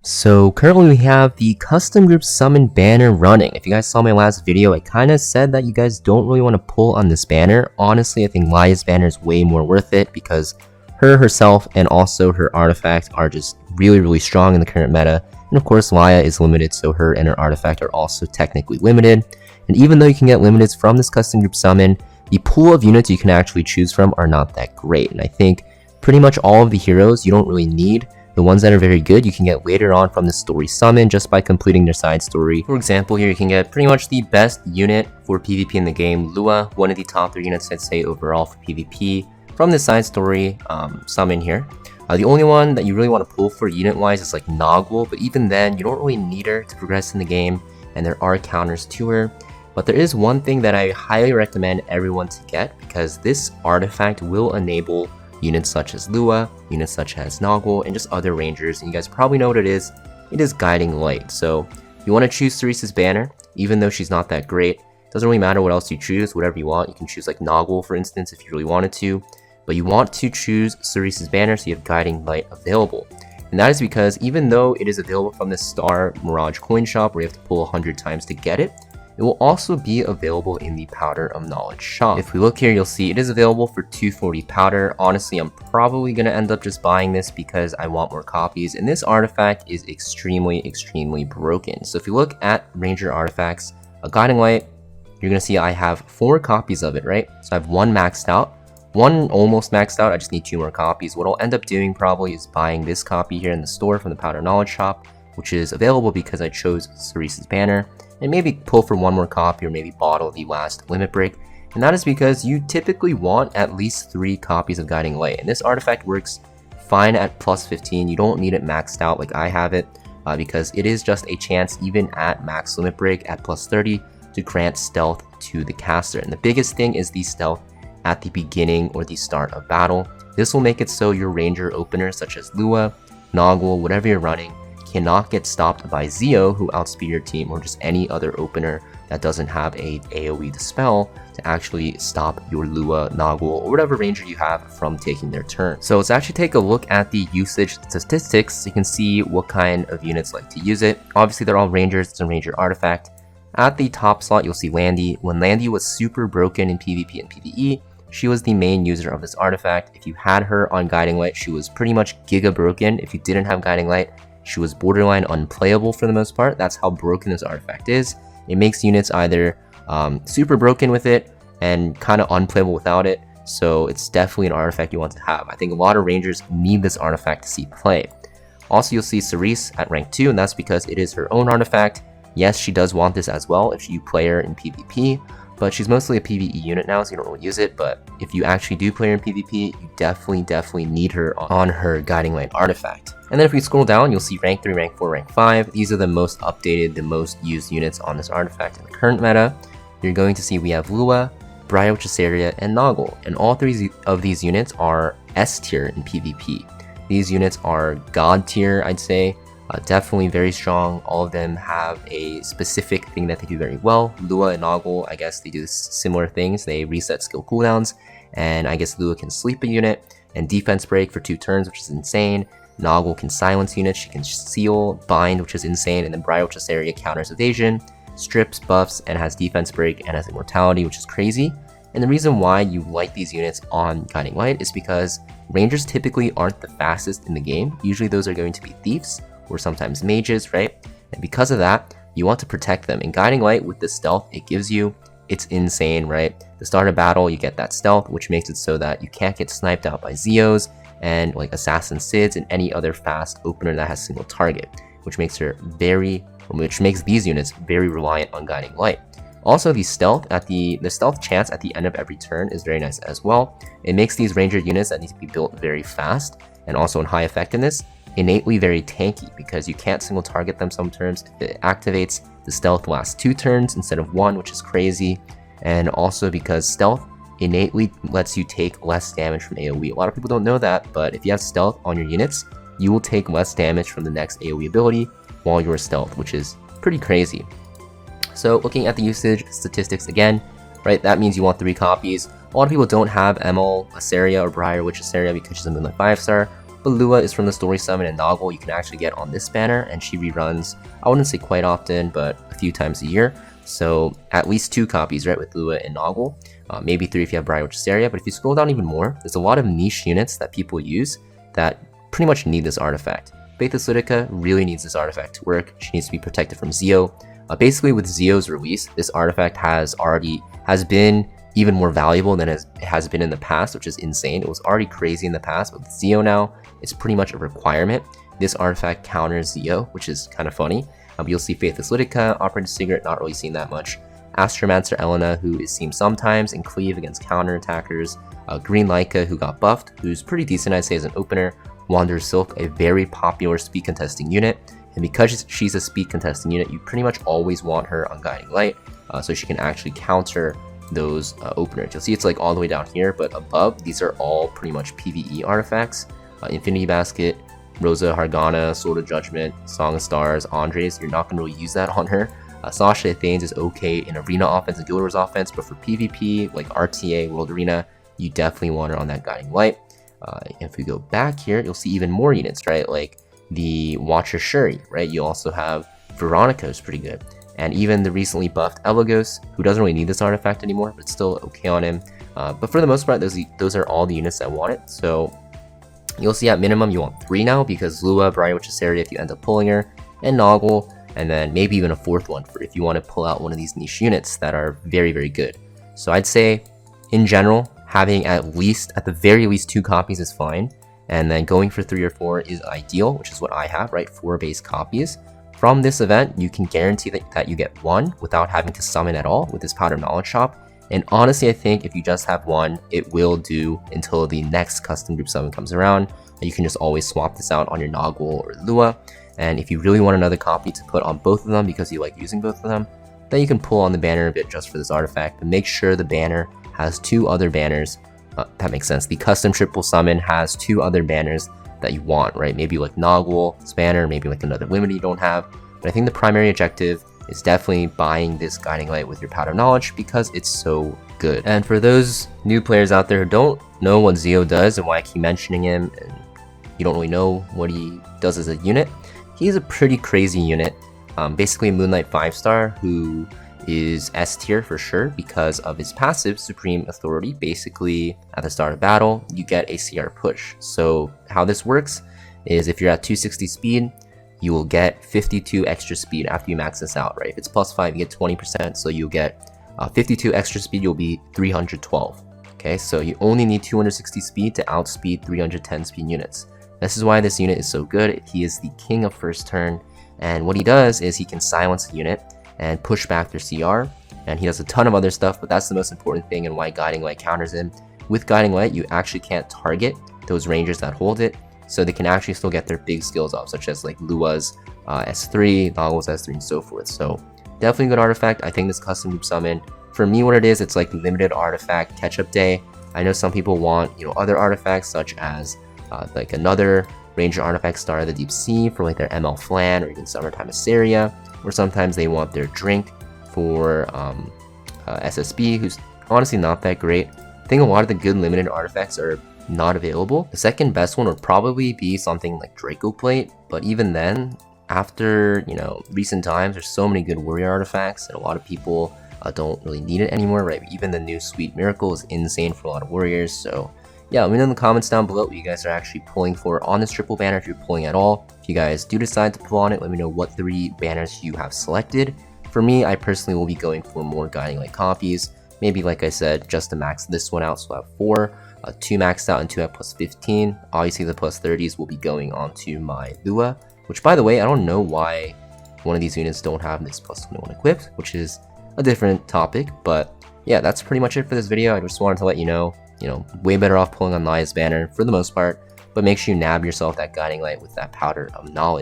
So currently we have the custom group summon banner running. If you guys saw my last video, I kind of said that you guys don't really want to pull on this banner. Honestly, I think Laya's banner is way more worth it because herself and also her artifact are just really strong in the current meta. And of course Laya is limited, so her and her artifact are also technically limited. And even though you can get limiteds from this custom group summon, the pool of units you can actually choose from are not that great. And I think pretty much all of the heroes you don't really need. The ones that are very good you can get later on from the story summon just by completing their side story. For example, here you can get pretty much the best unit for PvP in the game, Lua, one of the top 3 units I'd say overall for PvP from the side story summon here. The only one that you really want to pull for unit wise is like Noggle, but even then you don't really need her to progress in the game and there are counters to her. But there is one thing that I highly recommend everyone to get because this artifact will enable units such as Lua, units such as Noggle, and just other rangers, and you guys probably know what it is. It is Guiding Light. So you want to choose Cerese's banner, even though she's not that great. It doesn't really matter what else you choose, whatever you want. You can choose like Noggle, for instance, if you really wanted to, but you want to choose Cerese's banner so you have Guiding Light available. And that is because even though it is available from the Star Mirage coin shop where you have to pull 100 times to get it, it will also be available in the Powder of Knowledge shop. If we look here, you'll see it is available for 240 powder. Honestly, I'm probably going to end up just buying this because I want more copies. And this artifact is extremely broken. So if you look at Ranger artifacts, a Guiding Light, you're going to see I have 4 copies of it, right? So I have 1 maxed out, 1 almost maxed out. I just need 2 more copies. What I'll end up doing probably is buying this copy here in the store from the Powder of Knowledge shop, which is available because I chose Cerese's banner. And maybe pull for 1 more copy or maybe bottle the last limit break. And that is because you typically want at least 3 copies of Guiding Light. And this artifact works fine at plus 15. You don't need it maxed out like I have it because it is just a chance even at max limit break at plus 30 to grant stealth to the caster. And the biggest thing is the stealth at the beginning or the start of battle. This will make it so your ranger openers such as Lua, Noggle, whatever you're running, cannot get stopped by Zio, who outspeed your team, or just any other opener that doesn't have a AoE dispel to actually stop your Lua, Noggle, or whatever ranger you have from taking their turn. So let's actually take a look at the usage statistics so you can see what kind of units like to use it. Obviously they're all rangers, it's a ranger artifact. At the top slot you'll see Landy. When Landy was super broken in PvP and PvE, she was the main user of this artifact. If you had her on Guiding Light, she was pretty much giga broken. If you didn't have Guiding Light, she was borderline unplayable for the most part. That's how broken this artifact is. It makes units either super broken with it and kind of unplayable without it. So it's definitely an artifact you want to have. I think a lot of rangers need this artifact to see play. Also, you'll see Cerese at rank 2, and that's because it is her own artifact. Yes, she does want this as well if you play her in PvP, but she's mostly a PvE unit now, so you don't really use it. But if you actually do play her in PvP, you definitely need her on her Guiding Light artifact. And then if we scroll down, you'll see rank 3, rank 4, rank 5. These are the most updated, the most used units on this artifact in the current meta. You're going to see we have Lua, Bryochisaria, and Noggle. And all 3 of these units are S tier in PvP. These units are God tier, I'd say. Definitely very strong. All of them have a specific thing that they do very well. Lua and Noggle, I guess they do similar things. They reset skill cooldowns, and I guess Lua can sleep a unit and defense break for 2 turns, which is insane. Noggle can silence units, she can seal, bind, which is insane, and then Bryochisaria counters evasion, strips, buffs, and has defense break and has immortality, which is crazy. And the reason why you like these units on Guiding Light is because rangers typically aren't the fastest in the game. Usually those are going to be thieves or sometimes mages, right? And because of that, you want to protect them. In Guiding Light with the stealth it gives you, it's insane, right? The start of battle, you get that stealth, which makes it so that you can't get sniped out by Zios and like Assassin Sids and any other fast opener that has single target, which makes these units very reliant on Guiding Light. Also, the stealth chance at the end of every turn is very nice as well. It makes these ranger units that need to be built very fast and also in high effectiveness innately very tanky because you can't single target them some turns. If it activates, the stealth lasts 2 turns instead of 1, which is crazy. And also because stealth innately lets you take less damage from AoE. A lot of people don't know that, but if you have stealth on your units, you will take less damage from the next AoE ability while you're stealth, which is pretty crazy. So looking at the usage statistics again, right, that means you want 3 copies. A lot of people don't have ML Asaria or Bryochisaria because she's a Moonlight 5-star, But Lua is from the story summon, and Noggle you can actually get on this banner, and she reruns, I wouldn't say quite often, but a few times a year. So at least 2 copies, right, with Lua and Noggle. Maybe 3 if you have Briar Witch's Area, but if you scroll down even more, there's a lot of niche units that people use that pretty much need this artifact. Faithless Lidica really needs this artifact to work. She needs to be protected from Zeo. Basically, with Zeo's release, this artifact has been even more valuable than it has been in the past, which is insane. It was already crazy in the past, but with Zeo now, it's pretty much a requirement. This artifact counters Zeo, which is kind of funny. You'll see Faithless Lidica, Operative Cigarette, not really seen that much. Astromancer Elena, who is seen sometimes, and Cleave against counter-attackers. Green Laika, who got buffed, who's pretty decent, I'd say, as an opener. Wanderer Silk, a very popular speed contesting unit, and because she's a speed contesting unit, you pretty much always want her on Guiding Light, so she can actually counter those openers. You'll see it's like all the way down here, but above, these are all pretty much PvE artifacts. Infinity Basket, Rosa Hargana, Sword of Judgment, Song of Stars, Andres, you're not going to really use that on her. Sasha Thanes is okay in Arena offense and Guild Wars offense, but for PvP, like RTA, World Arena, you definitely want her on that Guiding Light. If we go back here, you'll see even more units, right? Like the Watcher Shuri, right? You also have Veronica, who's pretty good. And even the recently buffed Elagos, who doesn't really need this artifact anymore, but still okay on him. But for the most part, those are all the units that want it. So you'll see at minimum you want 3 now, because Lua, Briar Witch's Area if you end up pulling her, and Noggle, and then maybe even a 4th one for if you want to pull out one of these niche units that are very, very good. So I'd say, in general, having at the very least 2 copies is fine, and then going for 3 or 4 is ideal, which is what I have, right? 4 base copies. From this event, you can guarantee that you get 1 without having to summon at all with this Powder of Knowledge shop. And honestly, I think if you just have 1, it will do until the next custom group summon comes around. You can just always swap this out on your Noggle or Lua. And if you really want another copy to put on both of them because you like using both of them, then you can pull on the banner a bit just for this artifact. But make sure the banner has 2 other banners. That makes sense. The custom triple summon has 2 other banners that you want, right? Maybe like Noggle, banner, maybe like another limit you don't have. But I think the primary objective is definitely buying this Guiding Light with your Powder of Knowledge because it's so good. And for those new players out there who don't know what Zeo does and why I keep mentioning him, and you don't really know what he does as a unit, he's a pretty crazy unit. Basically a Moonlight 5-star who is S tier for sure because of his passive Supreme Authority. Basically, at the start of battle, you get a CR push. So how this works is if you're at 260 speed, you will get 52 extra speed after you max this out, right? If it's +5, you get 20%, so you'll get 52 extra speed, you'll be 312. Okay, so you only need 260 speed to outspeed 310 speed units. This is why this unit is so good. He is the king of first turn, and what he does is he can silence a unit and push back their CR, and he does a ton of other stuff, but that's the most important thing and why Guiding Light counters him. With Guiding Light, you actually can't target those rangers that hold it, so they can actually still get their big skills off, such as like Lua's S3, Noggle's S3, and so forth. So definitely a good artifact. I think this custom group summon, for me what it is, it's like limited artifact catch-up day. I know some people want, other artifacts such as like another Ranger artifact Star of the Deep Sea for like their ML Flan or even Summertime Assyria, or sometimes they want their Drink for SSB, who's honestly not that great. I think a lot of the good limited artifacts are not available. The second best one would probably be something like Draco Plate, but even then, after recent times, there's so many good warrior artifacts and a lot of people don't really need it anymore, right? Even the new Sweet Miracle is insane for a lot of warriors. So yeah, let me know in the comments down below what you guys are actually pulling for on this triple banner, if you're pulling at all. If you guys do decide to pull on it, let me know what 3 banners you have selected. For me, I personally will be going for more Guiding Light copies. Maybe, like I said, just to max this one out, so I have 4. 2 maxed out and 2 at +15. Obviously the +30s will be going onto my Lua, which by the way, I don't know why one of these units don't have this +21 equipped, which is a different topic. But yeah, that's pretty much it for this video. I just wanted to let you know, way better off pulling on Laya's banner for the most part, but make sure you nab yourself that Guiding Light with that Powder of Knowledge.